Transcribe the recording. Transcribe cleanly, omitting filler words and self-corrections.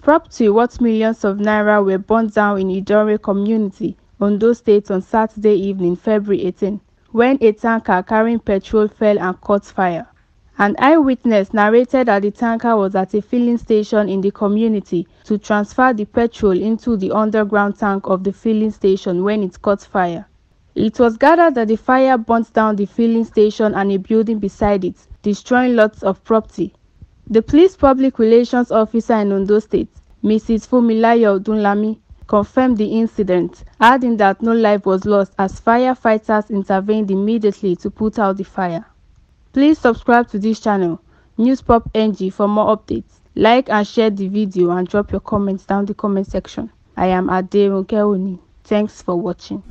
Property worth millions of naira were burnt down in Idanre community, Ondo State on Saturday evening, February 18, when a tanker carrying petrol fell and caught fire. An eyewitness narrated that the tanker was at a filling station in the community to transfer the petrol into the underground tank of the filling station when it caught fire. It was gathered that the fire burnt down the filling station and a building beside it, destroying lots of property. The police public relations officer in Ondo State, Mrs. Fumilayo Dunlami, confirmed the incident, adding that no life was lost as firefighters intervened immediately to put out the fire. Please subscribe to this channel, Newspop NG, for more updates. Like and share the video and drop your comments down the comment section. I am Idanre. Thanks for watching.